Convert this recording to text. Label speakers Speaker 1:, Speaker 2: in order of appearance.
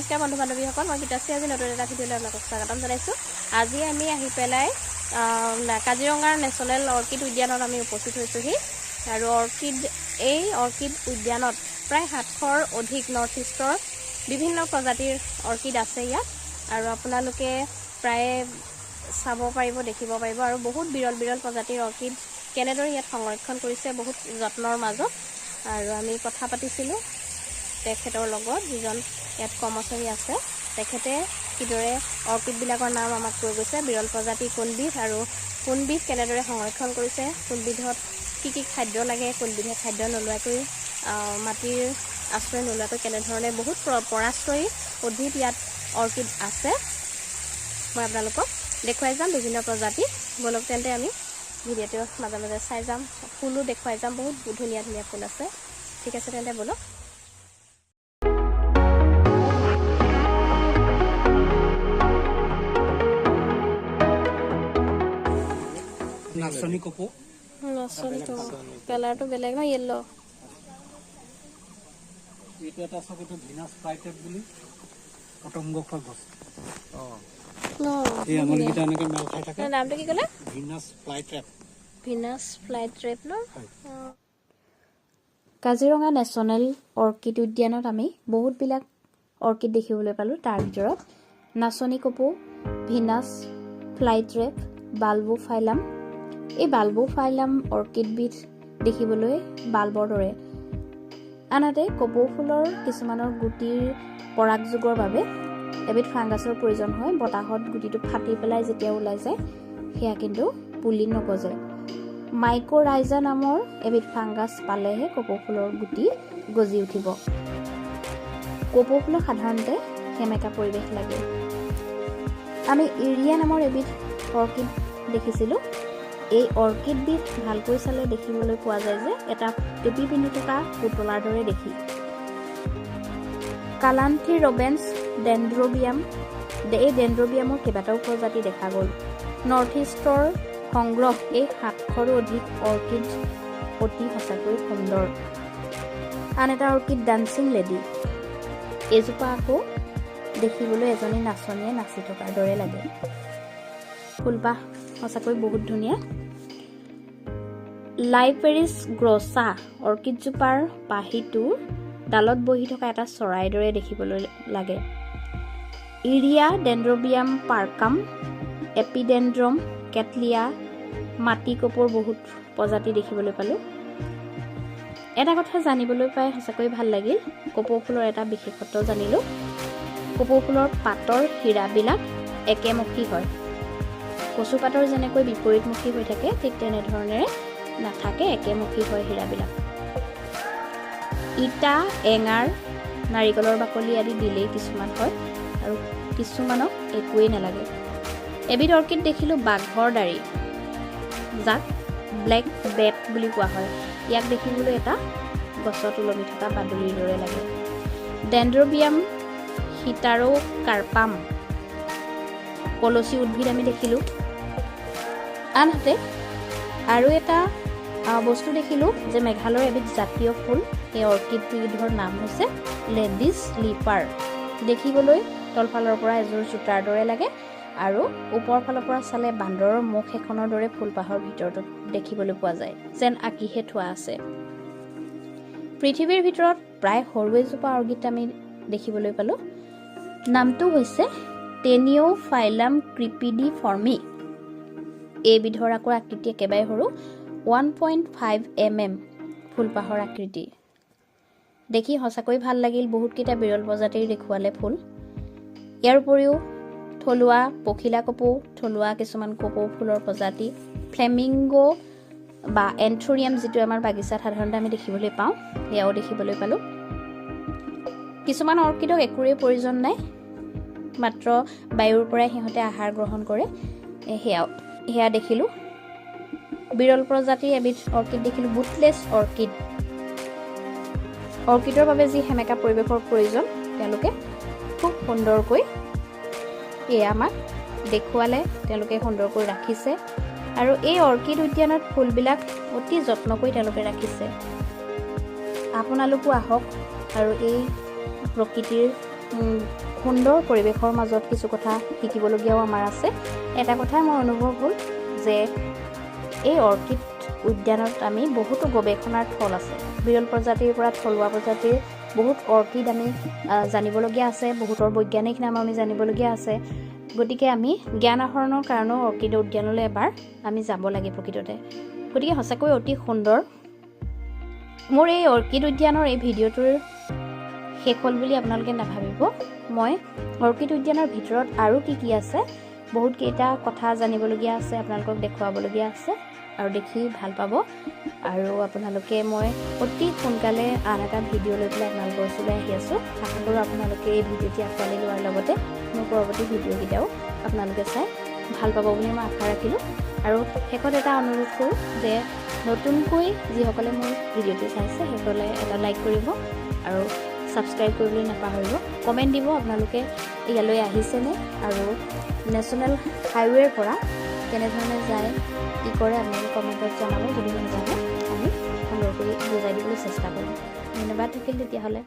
Speaker 1: নমস্কাৰ বন্ধু বান্ধৱীসকল, মই গীতাশ্ৰী আজি নতুন এটা ভিডিঅ'লৈ আপোনালোকক স্বাগতম জনাইছোঁ। আজি আমি আহি পেলাই কাজিৰঙাৰ নেশ্যনেল অৰ্কিড উদ্যানত আমি উপস্থিত হৈছোঁহি। আৰু এই অৰ্কিড উদ্যানত প্ৰায় 700ৰ অধিক নৰ্থ ইষ্টৰ বিভিন্ন প্ৰজাতিৰ অৰ্কিড আছে ইয়াত। আৰু আপোনালোকে প্ৰায় চাব পাৰিব, দেখিব পাৰিব। আৰু বহুত বিৰল বিৰল প্ৰজাতিৰ অৰ্কিড কেনেদৰে ইয়াত সংৰক্ষণ কৰিছে বহুত যত্নৰ মাজত। আৰু আমি কথা পাতিছিলোঁ তেখেতৰ লগত, যিজন ইয়াত কৰ্মচাৰী আছে। তেখেতে কিদৰে অৰ্কিডবিলাকৰ নাম আমাক কৈ গৈছে, বিৰল প্ৰজাতি কোনবিধ আৰু কোনবিধ কেনেদৰে সংৰক্ষণ কৰিছে, কোনবিধত কি কি খাদ্য লাগে, কোনবিধে খাদ্য নোলোৱাকৈ মাটিৰ আশ্ৰয় নোলোৱাকৈ কেনেধৰণে বহুত পৰাশ্ৰয়ী উদ্ভিদ ইয়াত অৰ্কিড আছে, মই আপোনালোকক দেখুৱাই যাম বিভিন্ন প্ৰজাতি। বলক তেন্তে আমি ভিডিঅ'টো মাজে মাজে চাই যাম, ফুলো দেখুৱাই যাম। বহুত ধুনীয়া ধুনীয়া ফুল আছে। ঠিক আছে তেন্তে বলক।
Speaker 2: নাচনি কপৌ
Speaker 1: কালাৰটো বেলেগ ন, য়েল্লো।
Speaker 2: এইটো এটা আছে, এইটো ভিনাছ ফ্লাইটেপ বুলি পতংগ খোৱা গছ। এই আমলকেইটা এনেকৈ মেল খাই থাকে।
Speaker 1: নামটো কি ক'লে?
Speaker 2: ভিনাছ ফ্লাইটেপ।
Speaker 1: ভিনাছ ফ্লাইটেপ ন? কাজিৰঙা নেশ্যনেল অৰ্কিড উদ্যানত আমি বহুতবিলাক অৰ্কিড দেখিবলৈ পালোঁ। তাৰ ভিতৰত নাচনি কপৌ, ভিনাছ ফ্লাইটেপ, বাল্বোফাইলাম। এই বাল্বোফাইলাম অৰ্কিডবিধ দেখিবলৈ বাল্বৰ দৰে। আনহাতে কপৌ ফুলৰ কিছুমানৰ গুটিৰ পৰাগযোগৰ বাবে এবিধ ফাংগাছৰ প্ৰয়োজন হয়। বতাহত গুটিটো ফাটি পেলাই যেতিয়া ওলাই যায়, সেয়া কিন্তু পুলি নগজে। মাইক'ৰাইজা নামৰ এবিধ ফাংগাছ পালেহে কপৌ ফুলৰ গুটি গজি উঠিব। কপৌ ফুলক সাধাৰণতে সেমেকা পৰিৱেশ লাগে। আমি ইৰিয়া নামৰ এবিধ অৰ্কিড দেখিছিলোঁ। এই অৰ্কিডবিধ ভালকৈ চালে দেখিবলৈ পোৱা যায় যে এটা টুপি পিন্ধি থকা পুতলাৰ দৰে দেখি। কালান্থি ৰবেন্স ডেনড্ৰবিয়াম, এই ডেনড্ৰবিয়ামৰ কেইবাটাও প্ৰজাতি দেখা গ'ল। নৰ্থ ইষ্টৰ সংগ্ৰহ এই 700ৰো অধিক অৰ্কিড অতি সঁচাকৈ সুন্দৰ। আন এটা অৰ্কিড ডান্সিং লেডি। এইজোপা আকৌ দেখিবলৈ এজনী নাচনীয়ে নাচি থকাৰ দৰে লাগে। ফুলপাহ সঁচাকৈ বহুত ধুনীয়া। লাইপেৰিছ গ্ৰছা অৰ্কিডজোপাৰ পাহিটো ডালত বহি থকা এটা চৰাইৰ দৰে দেখিবলৈ লাগে। ইৰিয়া ডেনড্ৰবিয়াম পাৰ্কাম, এপিডেণ্ড্ৰম, কেটলিয়া, মাটি কপৌৰ বহুত প্ৰজাতি দেখিবলৈ পালোঁ। এটা কথা জানিবলৈ পাই সঁচাকৈ ভাল লাগিল। কপৌ ফুলৰ এটা বিশেষত্ব জানিলোঁ। কপৌ ফুলৰ পাতৰ হীৰাবিলাক একেমুখী হয়। কচু পাতৰ যেনেকৈ বিপৰীতমুখী হৈ থাকে, ঠিক তেনেধৰণেৰে নাথাকে, একেমুখী হয় হীৰাবিলাক। ইটা, এঙাৰ, নাৰিকলৰ বাকলি আদি দিলেই কিছুমান হয় আৰু কিছুমানক একোৱেই নালাগে। এবিধ অৰ্কিড দেখিলোঁ বাঘৰ দাড়ি, যাক ব্লেক বেট বুলি কোৱা হয়। ইয়াক দেখিবলৈ এটা গছত ওলমি থকা বাদুলিৰ দৰে লাগে। ডেনড্ৰবিয়াম সীতাৰো কাৰ্পাম কলচী উদ্ভিদ আমি দেখিলোঁ। আনহাতে আৰু এটা বস্তু দেখিলোঁ যে মেঘালয়ৰ এবিধ জাতীয় ফুল, এই অৰ্কিডবিধৰ নাম হৈছে লেডিজ স্লিপাৰ। দেখিবলৈ তলফালৰ পৰা এযোৰ জোতাৰ দৰে লাগে আৰু ওপৰ ফালৰ পৰা চালে বান্দৰৰ মুখ এখনৰ দৰে ফুলপাহৰ ভিতৰতো দেখিবলৈ পোৱা যায়, যেন আঁকিহে থোৱা আছে। পৃথিৱীৰ ভিতৰত প্ৰায় সৰু এজোপা অৰ্কিড আমি দেখিবলৈ পালোঁ। নামটো হৈছে টেনিঅ'ফাইলাম ক্ৰিপিডিফৰ্মি। এইবিধৰ আকৌ আকৃতি একেবাৰে সৰু, 1.5 mm ফুলপাহৰ আকৃতি। দেখি সঁচাকৈ ভাল লাগিল। বহুতকেইটা বিৰল প্ৰজাতিৰ দেখুৱালে ফুল। ইয়াৰ উপৰিও থলুৱা পখিলা কপৌ, থলুৱা কিছুমান কপৌ ফুলৰ প্ৰজাতি, ফ্লেমিংগো বা এন্থোৰিয়াম, যিটো আমাৰ বাগিচাত সাধাৰণতে আমি দেখিবলৈ পাওঁ, সেয়াও দেখিবলৈ পালোঁ। কিছুমান অৰ্কিডক একোৰে প্ৰয়োজন নাই, মাত্ৰ বায়ুৰ পৰাই সিহঁতে আহাৰ গ্ৰহণ কৰে, সেয়া দেখিলোঁ। বিৰল প্ৰজাতিৰ এবিধ অৰ্কিড দেখিলোঁ বুটলেছ অৰ্কিড। অৰ্কিডৰ বাবে যি সেমেকা পৰিৱেশৰ প্ৰয়োজন, তেওঁলোকে খুব সুন্দৰকৈ এয়া আমাক দেখুৱালে, তেওঁলোকে সুন্দৰকৈ ৰাখিছে। আৰু এই অৰ্কিড উদ্যানত ফুলবিলাক অতি যত্ন কৰি তেওঁলোকে ৰাখিছে। আপোনালোকো আহক আৰু এই প্ৰকৃতিৰ সুন্দৰ পৰিৱেশৰ মাজত কিছু কথা শিকিবলগীয়াও আমাৰ আছে। এটা কথাই মই অনুভৱ হ'ল যে এই অৰ্কিড উদ্যানত আমি বহুতো গৱেষণাৰ থল আছে। বিৰল প্ৰজাতিৰ পৰা থলুৱা প্ৰজাতিৰ বহুত অৰ্কিড আমি জানিবলগীয়া আছে, বহুতৰ বৈজ্ঞানিক নাম আমি জানিবলগীয়া আছে। গতিকে আমি জ্ঞান আহৰণৰ কাৰণেও অৰ্কিড উদ্যানলৈ এবাৰ আমি যাব লাগে প্ৰকৃততে। গতিকে সঁচাকৈ অতি সুন্দৰ। মোৰ এই অৰ্কিড উদ্যানৰ এই ভিডিঅ'টোৰ শেষ হ'ল বুলি আপোনালোকে নাভাবিব। মই অৰ্কিড উদ্যানৰ ভিতৰত আৰু কি আছে বহুতকেইটা কথা জানিবলগীয়া আছে, আপোনালোকক দেখুৱাবলগীয়া আছে আৰু দেখি ভাল পাব। আৰু আপোনালোকে মই অতি সোনকালে আন এটা ভিডিঅ' লৈ পেলাই আপোনালোকৰ ওচৰলৈ আহি আছোঁ। আশা কৰোঁ আপোনালোকে এই ভিডিঅ'টি আঁকোৱালি লোৱাৰ লগতে মোৰ পৰৱৰ্তী ভিডিঅ'কেইটাও আপোনালোকে চাই ভাল পাব বুলি মই আশা ৰাখিলোঁ। আৰু শেষত এটা অনুৰোধ কৰোঁ যে নতুনকৈ যিসকলে মোৰ ভিডিঅ'টো চাইছে সেইসকলে এটা লাইক কৰিব আৰু ছাবস্ক্ৰাইব কৰিবলৈ নাপাহৰিব। কমেণ্ট দিব আপোনালোকে ইয়ালৈ আহিছেনে আৰু নেশ্যনেল হাইৱেৰ পৰা কেনেধৰণে যায়, কি কৰে আপোনালোকে কমেণ্টত জনাব। যদি নাজানে আমি সুন্দৰকৈ বুজাই দিবলৈ চেষ্টা কৰিম। ধন্যবাদ থাকিল তেতিয়াহ'লে।